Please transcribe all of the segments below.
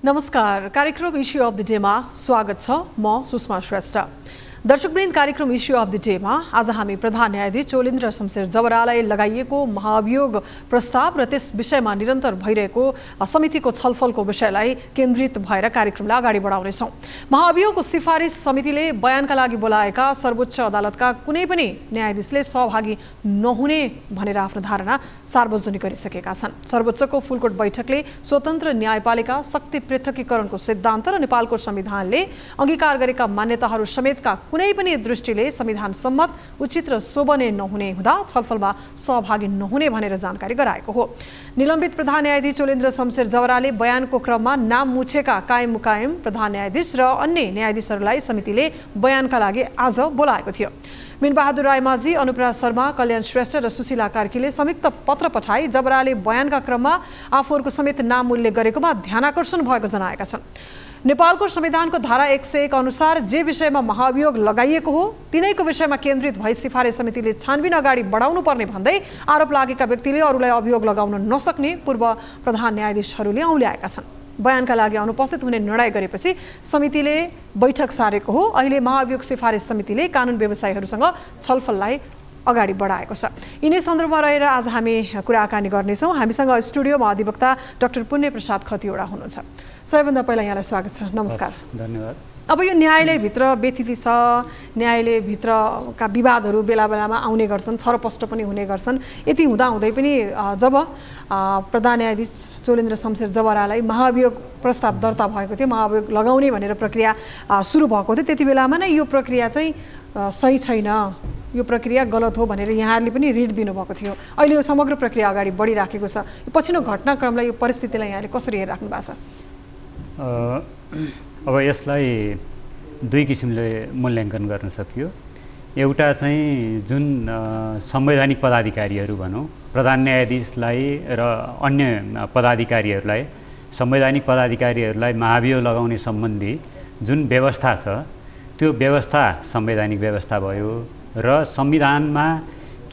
नमस्कार, कार्यक्रम issue of the डेमा स्वागत छ। म सुषमा श्रेष्ठ। दर्शकवृन्द, कार्यक्रम इश्यू अफ द डेमा आज हामी प्रधान न्यायाधीश चोलेन्द्र शमशेर जवरालाई लगाइएको महाभियोग प्रस्ताव र त्यस विषयमा निरन्तर भइरहेको समितिको छलफलको विषयलाई केन्द्रित भएर कार्यक्रमलाई अगाडि बढाउनेछौँ। महाभियोगको सिफारिस समितिले बयानका लागि बोलाएका सर्वोच्च अदालतका कुनै पनि न्यायाधीशले सहभागी नहुने भनेर आफ्नो धारणा सार्वजनिक गरिसकेका छन्। सर्वोच्चको फुलकोट बैठकले स्वतन्त्र न्यायपालिका शक्ति पृथकीकरणको सिद्धान्त र नेपालको संविधानले अंगीकार गरेका मान्यताहरू समेतका कुनै पनि दृष्टिले संविधान सम्मत उचित र शोभनीय नहुने हुँदा छलफलमा सहभागी नहुने भनेर जानकारी गराएको हो। निलम्बित प्रधान न्यायाधीश चोलेन्द्र शमशेर जवराले बयानको क्रममा नाम मुछेका कायम मुकायम प्रधान न्यायाधीश र अन्य न्यायाधीशहरूलाई समितिले बयानका लागि आज बोलाएको थियो। मीनबहादुर रायमाझी, अनुप्रा शर्मा, कल्याण श्रेष्ठ र सुशीला कार्कीले संयुक्त पत्र पठाई जवराले बयानका क्रममा आफूहरूको समेत नाम उल्लेख गरेकोमा ध्यानाकर्षण भएको जनाएका छन्। नेपालको संविधानको धारा 101 अनुसार जे विषयमा महाभियोग लगाइएको हो तिनैको विषयमा केन्द्रित भई सिफारिस समितिले छानबिन अगाडि बढाउनु पर्ने भन्दै आरोप लागेका व्यक्तिले अरूलाई अभियोग लगाउन नसक्ने पूर्व प्रधान न्यायाधीशहरूले औल्याएका छन्। बयानका लागि अनुपस्थित हुने निर्णय गरेपछि समितिले बैठक सारेको हो। अहिले महाभियोग सिफारिस समितिले कानुन व्यवसायीहरूसँग छलफललाई अगाडि बढाएको छ। यिनै सन्दर्भमा रहेर आज हामी कुराकानी गर्नेछौँ। हामीसँग स्टुडियोमा अधिवक्ता डाक्टर पुण्य प्रसाद खतिवडा हुनुहुन्छ। सबैभन्दा पहिला यहाँलाई स्वागत छ। नमस्कार। धन्यवाद। अब यो न्यायालयभित्र व्यथिति छ, न्यायालयभित्रका विवादहरू बेला बेलामा आउने गर्छन्, छरपष्ट पनि हुने गर्छन्। यति हुँदाहुँदै पनि जब प्रधान न्यायाधीश चोलेन्द्र शमशेर जवरालाई महाभियोग प्रस्ताव दर्ता भएको थियो, महाभियोग लगाउने भनेर प्रक्रिया सुरु भएको थियो, त्यति बेलामा नै यो प्रक्रिया चाहिँ सही छैन, यो प्रक्रिया गलत हो भनेर यहाँहरूले पनि रिट दिनुभएको थियो। अहिले यो समग्र प्रक्रिया अगाडि बढिराखेको छ। पछिल्लो घटनाक्रमलाई, यो परिस्थितिलाई यहाँले कसरी हेरिराख्नु भएको छ? अब यसलाई दुई किसिमले मूल्याङ्कन गर्न सकियो। एउटा चाहिँ जुन संवैधानिक पदाधिकारीहरू भनौँ, प्रधान न्यायाधीशलाई र अन्य पदाधिकारीहरूलाई, संवैधानिक पदाधिकारीहरूलाई महाभियोग लगाउने सम्बन्धी जुन व्यवस्था छ त्यो व्यवस्था संवैधानिक व्यवस्था भयो र संविधानमा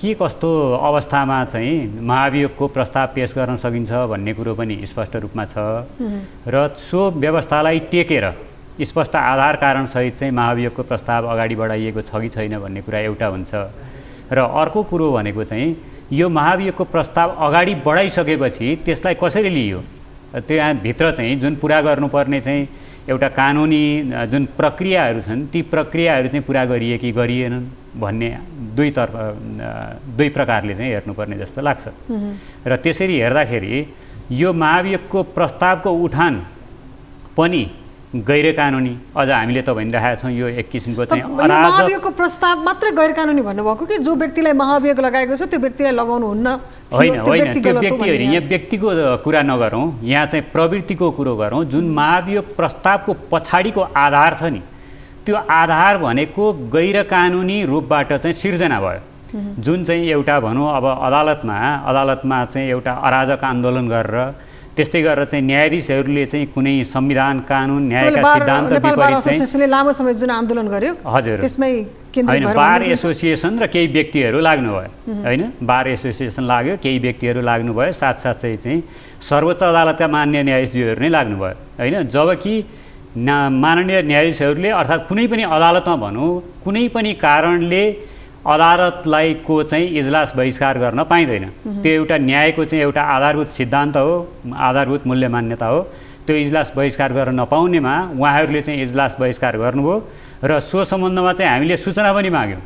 के कस्तो अवस्थामा चाहिँ महाभियोगको प्रस्ताव पेश गर्न सकिन्छ भन्ने कुरो पनि स्पष्ट रूपमा छ र सो व्यवस्थालाई टेकेर स्पष्ट आधार कारणसहित चाहिँ महाभियोगको प्रस्ताव अगाडि बढाइएको छ कि छैन भन्ने कुरा एउटा हुन्छ। र अर्को कुरो भनेको चाहिँ यो महाभियोगको प्रस्ताव अगाडि बढाइसकेपछि त्यसलाई कसरी लियो, त्यहाँभित्र चाहिँ जुन पुरा गर्नुपर्ने चाहिँ एउटा कानुनी जुन प्रक्रियाहरू छन् ती प्रक्रियाहरू चाहिँ पुरा गरिए कि गरिएनन् भन्ने दुई प्रकारले चाहिँ हेर्नुपर्ने जस्तो लाग्छ। र त्यसरी हेर्दाखेरि यो महाभियोगको प्रस्तावको उठान पनि गैर कानुनी, अझ हामीले त भनिरहेका छौँ यो एक किसिमको चाहिँ महाभियोगको प्रस्ताव मात्रै गैर कानुनी भन्नुभएको कि जो व्यक्तिलाई महाभियोग लगाएको छ त्यो व्यक्तिलाई लगाउनु हुन्न? होइन होइन, त्यो व्यक्ति होइन, यहाँ व्यक्तिको कुरा नगरौँ, यहाँ चाहिँ प्रवृत्तिको कुरो गरौँ। जुन महाभियोग प्रस्तावको पछाडिको आधार छ नि त्यो आधार भनेको गैर कानुनी रूपबाट चाहिँ सिर्जना भयो। जुन चाहिँ एउटा भनौँ अब अदालतमा चाहिँ एउटा अराजक आन्दोलन गरेर त्यस्तै गरेर चाहिँ न्यायाधीशहरूले चाहिँ कुनै संविधान कानुन न्यायका सिद्धान्त विपरीत लामो समय जुन आन्दोलन गर्यो, हजुर, त्यसमै होइन, बार एसोसिएसन र केही व्यक्तिहरू लाग्नुभयो, होइन, बार एसोसिएसन लाग्यो, केही व्यक्तिहरू लाग्नुभयो, साथसाथै चाहिँ सर्वोच्च अदालतका मान्य न्यायाधीशहरू नै लाग्नुभयो, होइन। जबकि माननीय न्यायाधीशहरूले अर्थात् कुनै पनि अदालतमा भनौँ कुनै पनि कारणले अदालतलाई को चाहिँ इजलास बहिष्कार गर्न पाइँदैन। त्यो एउटा न्यायको चाहिँ एउटा आधारभूत सिद्धान्त हो, आधारभूत मूल्य मान्यता हो। त्यो इजलास बहिष्कार गर्न नपाउनेमा उहाँहरूले चाहिँ इजलास बहिष्कार गर्नुभयो र सो सम्बन्धमा चाहिँ हामीले सूचना पनि माग्यौँ।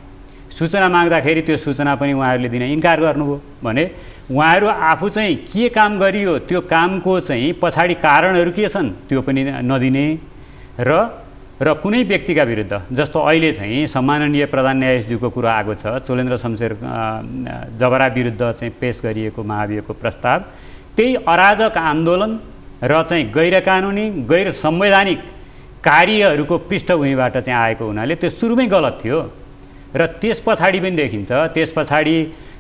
सूचना माग्दाखेरि त्यो सूचना पनि उहाँहरूले दिन इन्कार गर्नुभयो भने उहाँहरू आफू चाहिँ के काम गरियो त्यो कामको चाहिँ पछाडि कारणहरू के छन् त्यो पनि नदिने र कुनै व्यक्तिका विरुद्ध, जस्तो अहिले चाहिँ सम्माननीय प्रधान न्यायाधीशज्यूको कुरो आएको छ, चोलेन्द्र शमशेर जवरा विरुद्ध चाहिँ पेश गरिएको महाभियोगको प्रस्ताव त्यही अराजक आन्दोलन र चाहिँ गैर कानुनी गैर संवैधानिक कार्यहरूको पृष्ठभूमिबाट चाहिँ आएको हुनाले त्यो सुरुमै गलत थियो। र त्यस पछाडि पनि देखिन्छ, त्यस पछाडि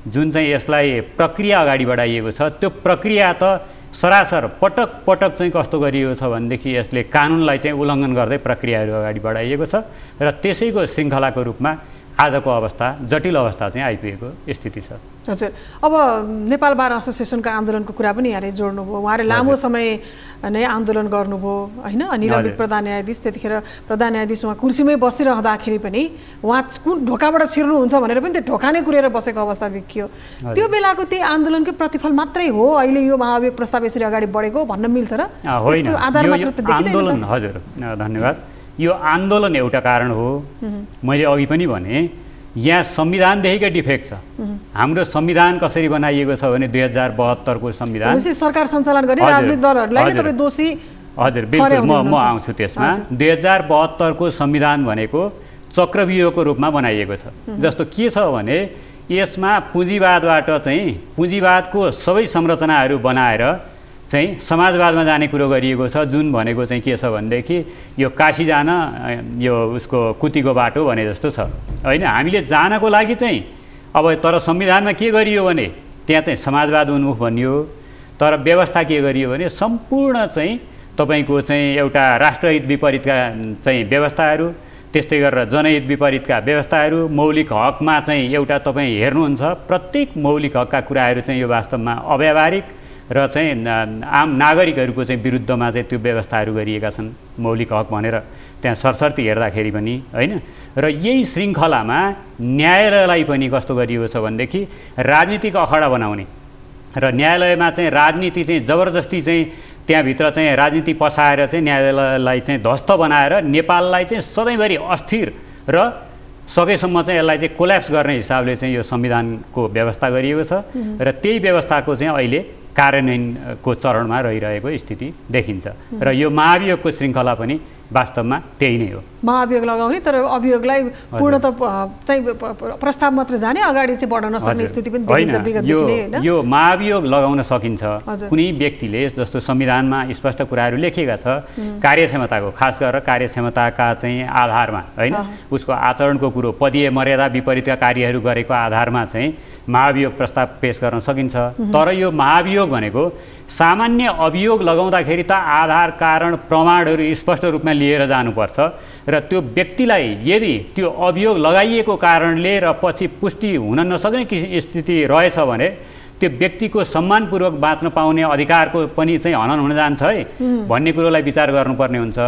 जुन चाहिँ यसलाई प्रक्रिया अगाडि बढाइएको छ त्यो प्रक्रिया त सरासर पटक चाहिँ कस्तो गरिएको छ भनेदेखि यसले कानुनलाई चाहिँ उल्लङ्घन गर्दै प्रक्रियाहरू अगाडि बढाइएको छ र त्यसैको श्रृङ्खलाको रूपमा आजको अवस्था जटिल अवस्था चाहिँ आइपुगेको स्थिति छ। हजुर, अब नेपाल बार एसोसिएसनको आन्दोलनको कुरा पनि यहाँले जोड्नुभयो। उहाँले लामो समय नै आन्दोलन गर्नुभयो होइन। निलम्बित प्रधान न्यायाधीश, त्यतिखेर प्रधान न्यायाधीश उहाँ कुर्सीमै बसिरहँदाखेरि पनि उहाँ कुन ढोकाबाट छिर्नुहुन्छ भनेर पनि त्यो ढोका नै कुरेर बसेको अवस्था देखियो। त्यो बेलाको त्यही आन्दोलनकै प्रतिफल मात्रै हो अहिले यो महाभियोग प्रस्ताव यसरी अगाडि बढेको भन्न मिल्छ र? होइन, आन्दोलन, हजुर धन्यवाद। यो आन्दोलन एउटा कारण हो। मैले अघि पनि भने यहाँ संविधानदेखिकै डिफेक्ट छ। हाम्रो संविधान कसरी बनाइएको छ भने 2072 को संविधान सरकार सञ्चालन गर्ने राजनीतिक दलहरूलाई नै तपाईँ दोषी। हजुर बिल्कुल, म आउँछु त्यसमा। 2072 को संविधान भनेको चक्रव्यूहको रूपमा बनाइएको छ। जस्तो के छ भने यसमा पुँजीवादबाट चाहिँ पुँजीवादको सबै संरचनाहरू बनाएर चाहिँ समाजवादमा जाने कुरो गरिएको छ। जुन भनेको चाहिँ के छ भनेदेखि यो काशी जान यो उसको कुतीको बाटो भने जस्तो छ होइन। हामीले जानको लागि चाहिँ अब तर संविधानमा के गरियो भने त्यहाँ चाहिँ समाजवाद उन्मुख भनियो, तर व्यवस्था के गरियो भने सम्पूर्ण चाहिँ तपाईँको चाहिँ एउटा राष्ट्रहित विपरीतका चाहिँ व्यवस्थाहरू, त्यस्तै गरेर जनहित विपरीतका व्यवस्थाहरू, मौलिक हकमा चाहिँ एउटा तपाईँ हेर्नुहुन्छ प्रत्येक मौलिक हकका कुराहरू चाहिँ यो वास्तवमा अव्यावहारिक र चाहिँ आम नागरिकहरूको चाहिँ विरुद्धमा चाहिँ त्यो व्यवस्थाहरू गरिएका छन् मौलिक हक भनेर त्यहाँ सरसर्ती हेर्दाखेरि पनि होइन। र यही श्रृङ्खलामा न्यायालयलाई पनि कस्तो गरिएको छ भनेदेखि राजनीतिक अखडा बनाउने र न्यायालयमा चाहिँ राजनीति चाहिँ जबरजस्ती चाहिँ त्यहाँभित्र चाहिँ राजनीति पसाएर चाहिँ न्यायालयलाई चाहिँ ध्वस्त बनाएर नेपाललाई चाहिँ सधैँभरि अस्थिर र सकेसम्म चाहिँ यसलाई चाहिँ कोल्याप्स गर्ने हिसाबले चाहिँ यो संविधानको व्यवस्था गरिएको छ र त्यही व्यवस्थाको चाहिँ अहिले कार्यान्वयनको चरणमा रहिरहेको स्थिति देखिन्छ। र यो महाभियोगको श्रृङ्खला पनि वास्तवमा त्यही नै हो। महाभियोग लगाउने तर अभियोगलाई पूर्णतः चाहिँ प्रस्ताव मात्र जाने, अगाडि चाहिँ बढाउन सक्ने स्थिति पनि देखिन्छ विगतदेखि नै। यो महाभियोग लगाउन सकिन्छ कुनै व्यक्तिले, जस्तो संविधानमा स्पष्ट कुराहरू लेखिएका छ कार्यक्षमताको, खास गरेर कार्यक्षमताका चाहिँ आधारमा होइन, उसको आचरणको कुरो, पदीय मर्यादा विपरीतका कार्यहरू गरेको आधारमा चाहिँ महाभियोग प्रस्ताव पेश गर्न सकिन्छ। तर यो महाभियोग भनेको सामान्य अभियोग लगाउँदाखेरि त आधार कारण प्रमाणहरू स्पष्ट रूपमा लिएर जानुपर्छ र त्यो व्यक्तिलाई यदि त्यो अभियोग लगाइएको कारणले र पछि पुष्टि हुन नसक्ने स्थिति रहेछ भने त्यो व्यक्तिको सम्मानपूर्वक बाँच्न पाउने अधिकारको पनि चाहिँ हनन हुन जान्छ है भन्ने कुरोलाई विचार गर्नुपर्ने हुन्छ।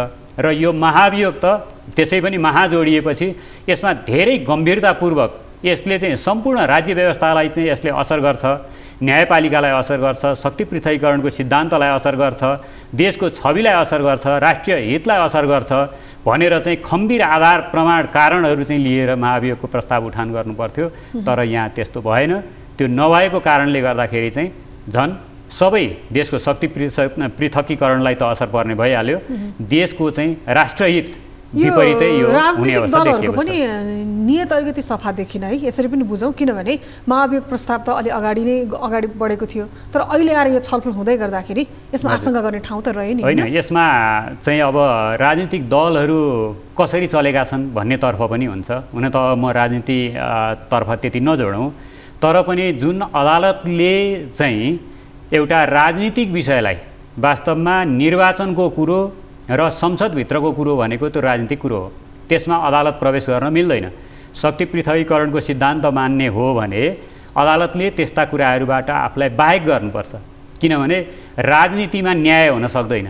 र यो महाभियोग त त्यसै पनि महाजोडिएपछि यसमा धेरै गम्भीरतापूर्वक यसले चाहिँ सम्पूर्ण राज्य व्यवस्थालाई चाहिँ यसले असर गर्छ, न्यायपालिकालाई असर गर्छ, शक्ति पृथकीकरणको सिद्धान्तलाई असर गर्छ, देशको छविलाई असर गर्छ, राष्ट्रिय हितलाई असर गर्छ भनेर चाहिँ खम्बीर आधार प्रमाण कारणहरू चाहिँ लिएर महाभियोगको प्रस्ताव उठान गर्नुपर्थ्यो। तर यहाँ त्यस्तो भएन। त्यो नभएको कारणले गर्दाखेरि चाहिँ झन् सबै देशको शक्ति पृथकीकरणलाई त असर पर्ने भइहाल्यो, देशको चाहिँ राष्ट्रहित विपरीतै यो राजनीतिक दलहरूको पनि नियत अलिकति सफा देखिन है। यसरी पनि बुझौँ, किनभने महाभियोग प्रस्ताव त अलि अगाडि बढेको थियो, तर अहिले आएर यो छलफल हुँदै गर्दाखेरि यसमा आशंका गर्ने ठाउँ त रह्यो नि होइन। यसमा चाहिँ अब राजनीतिक दलहरू कसरी चलेका छन् भन्नेतर्फ पनि हुन्छ। हुन त म राजनीतितर्फ त्यति नजोडौँ, तर पनि जुन अदालतले चाहिँ एउटा राजनीतिक विषयलाई वास्तवमा निर्वाचनको कुरो र संसदभित्रको कुरो भनेको त्यो राजनीतिक कुरो हो, त्यसमा अदालत प्रवेश गर्न मिल्दैन। शक्ति पृथकीकरणको सिद्धान्त मान्ने हो भने अदालतले त्यस्ता कुराहरूबाट आफूलाई बाहेक गर्नुपर्छ, किनभने राजनीतिमा न्याय हुन सक्दैन।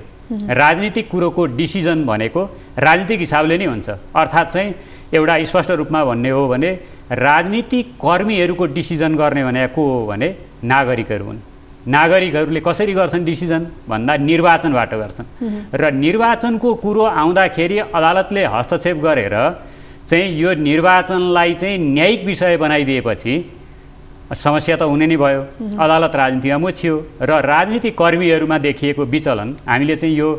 राजनीतिक कुरोको डिसिजन भनेको राजनीतिक हिसाबले नै हुन्छ। अर्थात् चाहिँ एउटा स्पष्ट रूपमा भन्ने हो भने राजनीतिक कर्मीहरूको डिसिजन गर्ने भनेको हो भने नागरिकहरू हुन्। नागरिकहरूले कसरी गर्छन् डिसिजन भन्दा निर्वाचनबाट गर्छन् र निर्वाचनको कुरो आउँदाखेरि अदालतले हस्तक्षेप गरेर चाहिँ यो निर्वाचनलाई चाहिँ न्यायिक विषय बनाइदिएपछि समस्या त हुने नै भयो। अदालत राजनीतिमा मुछियो र राजनीतिक कर्मीहरूमा देखिएको विचलन हामीले चाहिँ यो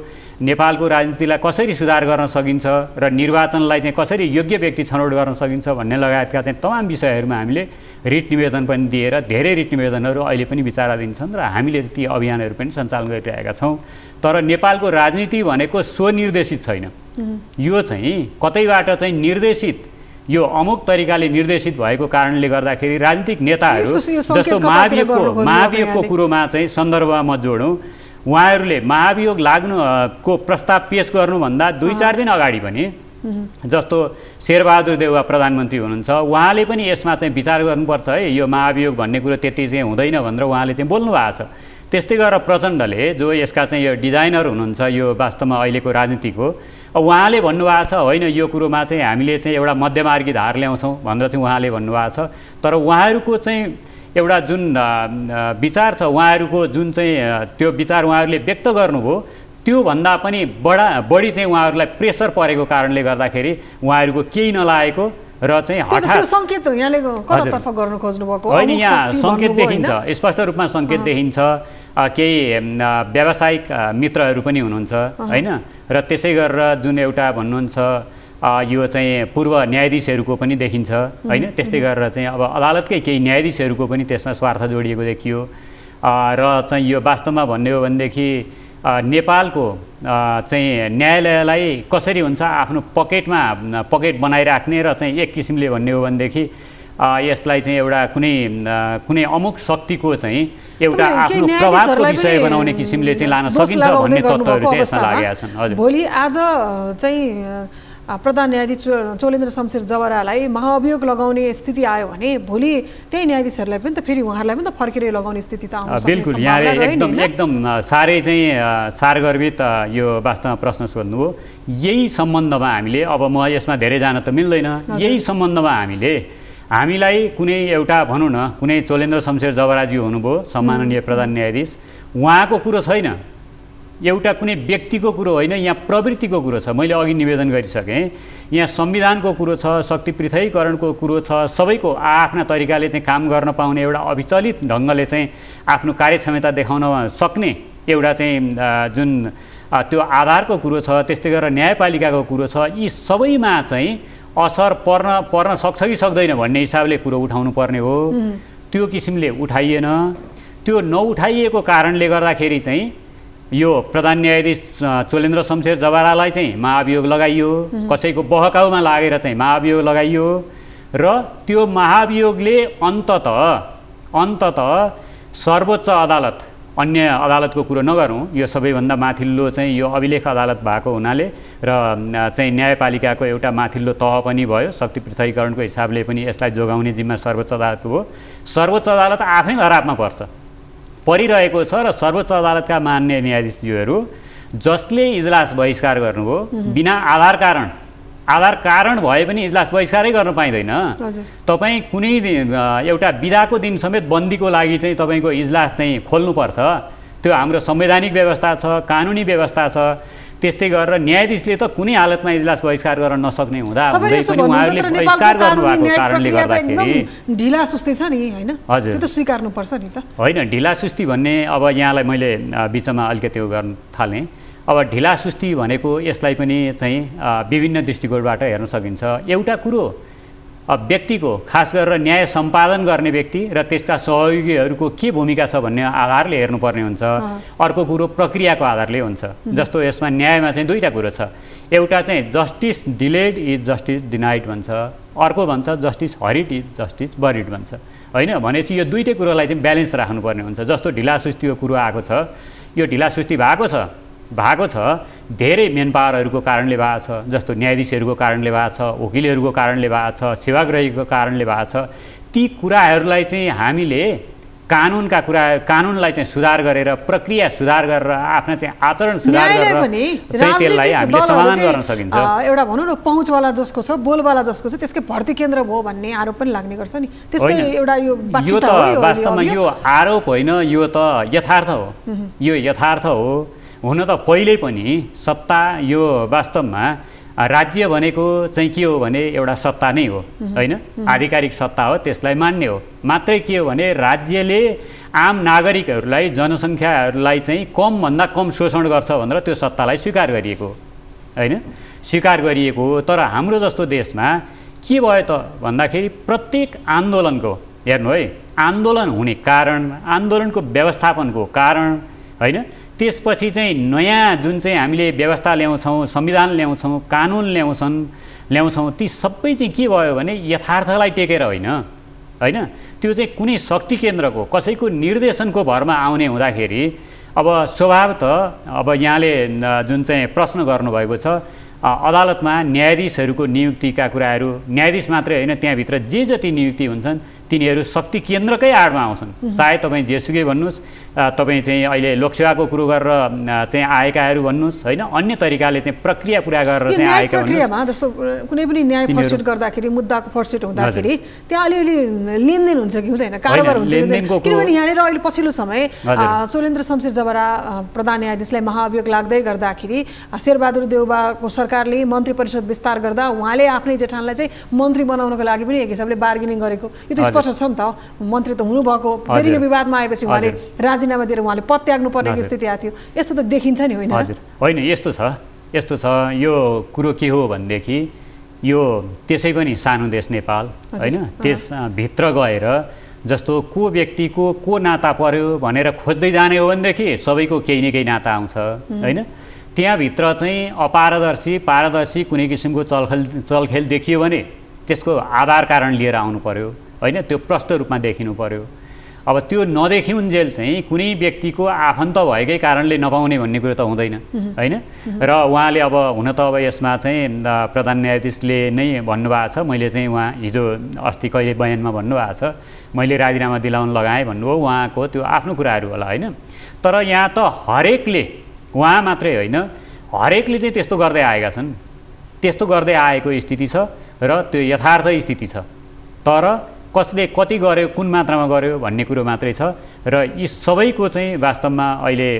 नेपालको राजनीतिलाई कसरी सुधार गर्न सकिन्छ र निर्वाचनलाई चाहिँ कसरी योग्य व्यक्ति छनौट गर्न सकिन्छ भन्ने लगायतका चाहिँ तमाम विषयहरूमा हामीले रिट निवेदन पनि दिएर धेरै रिट निवेदनहरू अहिले पनि विचाराधीन छन् र हामीले ती अभियानहरू पनि सञ्चालन गरिरहेका छौँ। तर नेपालको राजनीति भनेको स्वनिर्देशित छैन। यो चाहिँ कतैबाट चाहिँ निर्देशित, यो अमुक तरिकाले निर्देशित भएको कारणले गर्दाखेरि राजनीतिक नेताहरू जस्तो महाभियोगको कुरोमा चाहिँ सन्दर्भमा म जोडौँ, उहाँहरूले महाभियोग लाग्नुको प्रस्ताव पेश गर्नुभन्दा 2-4 दिन अगाडि पनि जस्तो शेरबहादुर देउवा प्रधानमन्त्री हुनुहुन्छ, उहाँले पनि यसमा चाहिँ विचार गर्नुपर्छ है, यो महाभियोग भन्ने कुरो त्यति चाहिँ हुँदैन भनेर उहाँले चाहिँ बोल्नु भएको छ। त्यस्तै गरेर प्रचण्डले जो यसका चाहिँ यो डिजाइनर हुनुहुन्छ यो वास्तवमा अहिलेको राजनीतिको, उहाँले भन्नुभएको छ होइन यो कुरोमा चाहिँ हामीले चाहिँ एउटा मध्यमार्गी धार ल्याउँछौँ भनेर चाहिँ उहाँले भन्नुभएको छ। तर उहाँहरूको चाहिँ एउटा जुन विचार छ, उहाँहरूको जुन चाहिँ त्यो विचार उहाँहरूले व्यक्त गर्नुभयो त्योभन्दा पनि बढी चाहिँ उहाँहरूलाई प्रेसर परेको कारणले गर्दाखेरि उहाँहरूको केही नलागेको र चाहिँ हठात सङ्केत यहाँले कतातर्फ गर्न खोज्नु भएको होइन, यहाँ सङ्केत देखिन्छ, स्पष्ट रूपमा सङ्केत देखिन्छ। केही व्यावसायिक मित्रहरू पनि हुनुहुन्छ होइन, र त्यसै गरेर जुन एउटा भन्नुहुन्छ यो चाहिँ पूर्व न्यायाधीशहरूको पनि देखिन्छ होइन। त्यस्तै गरेर चाहिँ अब अदालतकै केही न्यायाधीशहरूको पनि त्यसमा स्वार्थ जोडिएको देखियो। र चाहिँ यो वास्तवमा भन्ने हो भनेदेखि नेपालको चाहिँ न्यायालयलाई कसरी हुन्छ आफ्नो पकेट बनाइराख्ने र चाहिँ एक किसिमले भन्ने हो भनेदेखि यसलाई चाहिँ एउटा कुनै अमुक शक्तिको चाहिँ एउटा आफ्नो प्रभावको विषय बनाउने किसिमले चाहिँ लान सकिन्छ भन्ने तत्त्वहरू चाहिँ यसमा लागेका छन्। हजुर, भोलि आज चाहिँ प्रधान न्यायाधीश चोलेन्द्र शमशेर जवरालाई महाअभियोग लगाउने स्थिति आयो भने भोलि त्यही न्यायाधीशहरूलाई पनि त फेरि उहाँहरूलाई पनि त फर्केर लगाउने स्थिति त आउँछ। बिल्कुल, यहाँले एकदम साह्रै चाहिँ सारगर्भित यो वास्तवमा प्रश्न सोध्नुभयो। यही सम्बन्धमा हामीले अब म यसमा धेरै जान त मिल्दैन, यही सम्बन्धमा हामीलाई कुनै एउटा भनौँ न कुनै चोलेन्द्र शमशेर जवराजी हुनुभयो सम्माननीय प्रधान न्यायाधीश, उहाँको कुरो छैन, एउटा कुनै व्यक्तिको कुरो होइन, यहाँ प्रवृत्तिको कुरो छ। मैले अघि निवेदन गरिसकेँ, यहाँ संविधानको कुरो छ, शक्ति पृथकीकरणको कुरो छ, सबैको आफ्ना तरिकाले चाहिँ काम गर्न पाउने एउटा अविचलित ढङ्गले चाहिँ आफ्नो कार्यक्षमता देखाउन सक्ने एउटा चाहिँ जुन त्यो आधारको कुरो छ। त्यस्तै गरेर न्यायपालिकाको कुरो छ। यी सबैमा चाहिँ असर पर्न सक्छ कि सक्दैन भन्ने हिसाबले कुरो उठाउनु पर्ने हो। त्यो किसिमले उठाइएन। त्यो नउठाइएको कारणले गर्दाखेरि चाहिँ यो प्रधान न्यायाधीश चोलेन्द्र शमशेर जवरालाई चाहिँ महाभियोग लगाइयो, कसैको बहकाउमा लागेर चाहिँ महाभियोग लगाइयो र त्यो महाभियोगले अन्ततः सर्वोच्च अदालत, अन्य अदालतको कुरो नगरौँ, यो सबैभन्दा माथिल्लो चाहिँ यो अभिलेख अदालत भएको हुनाले र चाहिँ न्यायपालिकाको एउटा माथिल्लो तह पनि भयो, शक्ति पृथकीकरणको हिसाबले पनि यसलाई जोगाउने जिम्मा सर्वोच्च अदालतको हो। सर्वोच्च अदालत आफै लडापमा परिरहेको छ र सर्वोच्च अदालतका मान्य न्यायाधीशज्यूहरू जसले इजलास बहिष्कार गर्नुभयो बिना आधार कारण भए पनि इजलास बहिष्कारै गर्न पाइँदैन। तपाईँ कुनै एउटा बिदाको दिन समेत बन्दीको लागि चाहिँ तपाईँको इजलास चाहिँ खोल्नुपर्छ। त्यो हाम्रो संवैधानिक व्यवस्था छ, कानुनी व्यवस्था छ। त्यस्तै गरेर न्यायाधीशले त कुनै हालतमा इजलास बहिष्कार गर्न नसक्ने हुँदा हुँदै पनि उहाँहरूले बहिष्कार गर्नुभएको कारणले गर्दाखेरि ढिला सुस्ती छ नि होइन, हजुर त्यो त स्वीकार्नुपर्छ नि त। होइन, ढिला सुस्ती भन्ने अब यहाँलाई मैले बिचमा अलिकति गर्न थालेँ। अब ढिला सुस्ती भनेको यसलाई पनि चाहिँ विभिन्न दृष्टिकोणबाट हेर्न सकिन्छ। एउटा कुरो व्यक्तिको, खास गरेर न्याय सम्पादन गर्ने व्यक्ति र त्यसका सहयोगीहरूको के भूमिका छ भन्ने आधारले हेर्नुपर्ने हुन्छ। अर्को कुरो प्रक्रियाको आधारले हुन्छ। जस्तो यसमा न्यायमा चाहिँ दुईवटा कुरो छ। एउटा चाहिँ justice delayed is justice denied भन्छ, अर्को भन्छ justice hurried is justice buried भन्छ होइन। भनेपछि यो दुईटै कुरोलाई चाहिँ ब्यालेन्स राख्नुपर्ने हुन्छ। जस्तो ढिला सुस्तीको कुरो आएको छ, यो ढिला सुस्ती भएको छ धेरै मेन पावरहरूको कारणले भएको छ। जस्तो न्यायाधीशहरूको कारणले भएको छ, वकिलहरूको कारणले भएको छ, सेवाग्राहीको कारणले भएको छ। ती कुराहरूलाई चाहिँ हामीले कानुनलाई चाहिँ सुधार गरेर, प्रक्रिया सुधार गरेर, आफ्ना चाहिँ आचरण सुधार गरेर त्यसलाई हामीले समाधान गर्न सकिन्छ। एउटा भनौँ न पहुँचवाला जसको छ, बोलवाला जसको छ, त्यसकै भर्ती केन्द्र भयो भन्ने आरोप पनि लाग्ने गर्छ नि। त्यसकै एउटा यो वास्तवमा यो आरोप होइन, यो त यथार्थ हो। यो यथार्थ हो। हुन त पहिले पनि सत्ता यो वास्तवमा राज्य भनेको चाहिँ के हो भने एउटा सत्ता नै हो होइन, आधिकारिक सत्ता हो, त्यसलाई मान्ने हो। मात्रै के हो भने राज्यले आम नागरिकहरूलाई, जनसङ्ख्याहरूलाई चाहिँ कमभन्दा कम शोषण गर्छ भनेर त्यो सत्तालाई स्वीकार गरिएको होइन, स्वीकार गरिएको हो। तर हाम्रो जस्तो देशमा के भयो त भन्दाखेरि प्रत्येक आन्दोलनको हेर्नु है, आन्दोलन हुने कारण, आन्दोलनको व्यवस्थापनको कारण होइन, त्यसपछि चाहिँ नयाँ जुन चाहिँ हामीले व्यवस्था ल्याउँछौँ, संविधान ल्याउँछौँ, कानुन ल्याउँछौँ, ती सबै चाहिँ के भयो भने यथार्थलाई टेकेर होइन, त्यो चाहिँ कुनै शक्ति केन्द्रको, कसैको निर्देशनको भरमा आउने हुँदाखेरि अब स्वभाव त अब यहाँले जुन चाहिँ प्रश्न गर्नुभएको छ, अदालतमा न्यायाधीशहरूको नियुक्तिका कुराहरू, न्यायाधीश मात्रै होइन त्यहाँभित्र जे जति नियुक्ति हुन्छन् तिनीहरू शक्ति केन्द्रकै आडमा आउँछन्। चाहे तपाईँ जेसुकै भन्नुहोस्, तपाईँ चाहिँ अहिले लोकसेवाको कुरो गरेर चाहिँ आएकाहरू भन्नुहोस् होइन, अन्य तरिकाले चाहिँ प्रक्रिया पुरा गरेर चाहिँ आएका प्रक्रियामा जस्तो कुनै पनि न्याय फर्सेट गर्दाखेरि, मुद्दाको फर्सेट हुँदाखेरि त्यहाँ अलिअलि लेनदेन हुन्छ कि हुँदैन, कारोबार हुन्छ कि? किनभने यहाँनिर अहिले पछिल्लो समय चोलेन्द्र शमशेर जबरा प्रधान न्यायाधीशलाई महाभियोग लाग्दै गर्दाखेरि शेरबहादुर देउबाको सरकारले मन्त्री परिषद विस्तार गर्दा उहाँले आफ्नै जेठानलाई चाहिँ मन्त्री बनाउनको लागि पनि एक हिसाबले बार्गेनिङ गरेको, यो त स्पष्ट छ नि त। मन्त्री त हुनुभएको, फेरि यो विवादमा आएपछि उहाँले राजीनामा दिएर उहाँले पत्याग्नु पर्ने स्थिति आएको थियो। यस्तो त देखिन्छ नि, होइन? हजुर, होइन यस्तो छ। यो कुरो के हो भनेदेखि यो त्यसै पनि सानो देश नेपाल होइन, त्यसभित्र गएर जस्तो को व्यक्तिको को नाता पर्यो भनेर खोज्दै जाने हो भनेदेखि सबैको केही न केही नाता आउँछ होइन। त्यहाँभित्र चाहिँ पारदर्शी कुनै किसिमको चलखेल देखियो भने त्यसको आधार कारण लिएर आउनु पर्यो होइन, त्यो प्रष्ट रूपमा देखिनु पर्यो। अब त्यो नदेखिउन्जेल चाहिँ कुनै व्यक्तिको आफन्त भएकै कारणले नपाउने भन्ने कुरो त हुँदैन होइन। र उहाँले अब हुन त अब यसमा चाहिँ प्रधान न्यायाधीशले नै भन्नुभएको छ, मैले चाहिँ उहाँ हिजो अस्ति कहिले बयानमा भन्नुभएको छ मैले राजीनामा दिलाउन लगाएँ भन्नुभयो, उहाँको त्यो आफ्नो कुराहरू होला होइन। तर यहाँ त हरेकले, उहाँ मात्रै होइन हरेकले चाहिँ त्यस्तो गर्दै आएका छन्, त्यस्तो गर्दै आएको स्थिति छ र त्यो यथार्थ स्थिति छ। तर कसले कति गर्यो, कुन मात्रामा गर्यो भन्ने कुरो मात्रै छ। र यी सबैको चाहिँ वास्तवमा अहिले